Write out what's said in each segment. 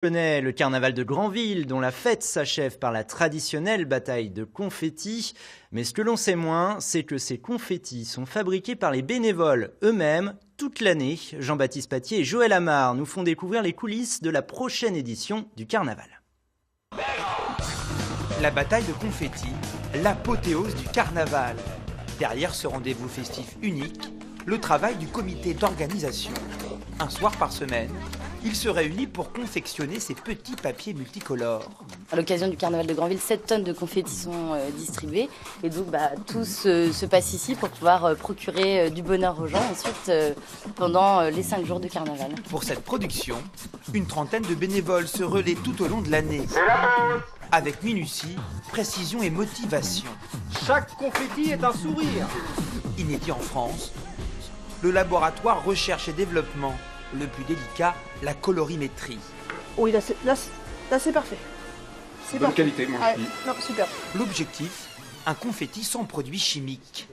Connaît le carnaval de Granville, dont la fête s'achève par la traditionnelle bataille de confettis. Mais ce que l'on sait moins, c'est que ces confettis sont fabriqués par les bénévoles eux-mêmes toute l'année. Jean-Baptiste Patier et Joël Amar nous font découvrir les coulisses de la prochaine édition du carnaval. La bataille de confettis, l'apothéose du carnaval. Derrière ce rendez-vous festif unique, le travail du comité d'organisation. Un soir par semaine, il se réunit pour confectionner ces petits papiers multicolores. À l'occasion du carnaval de Granville, 7 tonnes de confettis sont distribuées. Et donc tout se passe ici pour pouvoir procurer du bonheur aux gens ensuite pendant les 5 jours de carnaval. Pour cette production, une trentaine de bénévoles se relaient tout au long de l'année. Avec minutie, précision et motivation. Chaque confetti est un sourire. Inédit en France, le laboratoire recherche et développement. Le plus délicat, la colorimétrie. Oui, là c'est parfait. C'est Bonne parfait. qualité, moi je dis. Non, super. L'objectif, un confetti sans produits chimiques.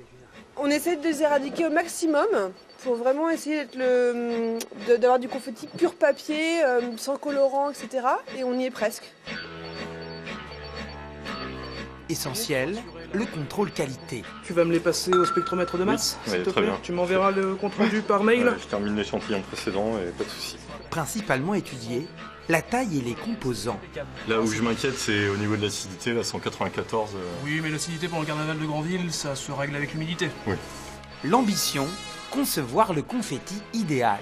On essaie de les éradiquer au maximum pour vraiment essayer d'avoir du confetti pur papier, sans colorant, etc. Et on y est presque. Essentiel, le contrôle qualité. Tu vas me les passer au spectromètre de masse, oui, s'il te très plaît. bien. Tu m'enverras le compte-rendu par mail. Je termine l'échantillon précédent et pas de souci. Principalement étudié, la taille et les composants. Là où je m'inquiète, c'est au niveau de l'acidité, la 194. Oui, mais l'acidité pour le carnaval de Granville, ça se règle avec l'humidité. Oui. L'ambition, concevoir le confetti idéal.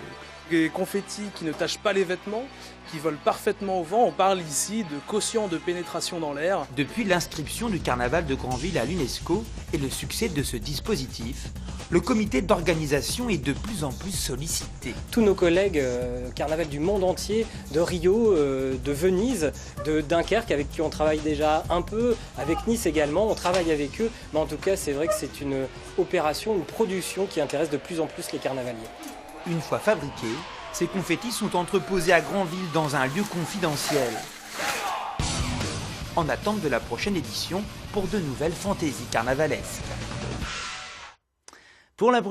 Des confettis qui ne tachent pas les vêtements, qui volent parfaitement au vent. On parle ici de quotient de pénétration dans l'air. Depuis l'inscription du carnaval de Granville à l'UNESCO et le succès de ce dispositif, le comité d'organisation est de plus en plus sollicité. Tous nos collègues carnaval du monde entier, de Rio, de Venise, de Dunkerque, avec qui on travaille déjà un peu, avec Nice également, on travaille avec eux. Mais en tout cas, c'est vrai que c'est une opération, une production qui intéresse de plus en plus les carnavaliers. Une fois fabriqués, ces confettis sont entreposés à Granville dans un lieu confidentiel. En attente de la prochaine édition pour de nouvelles fantaisies carnavalesques. Pour la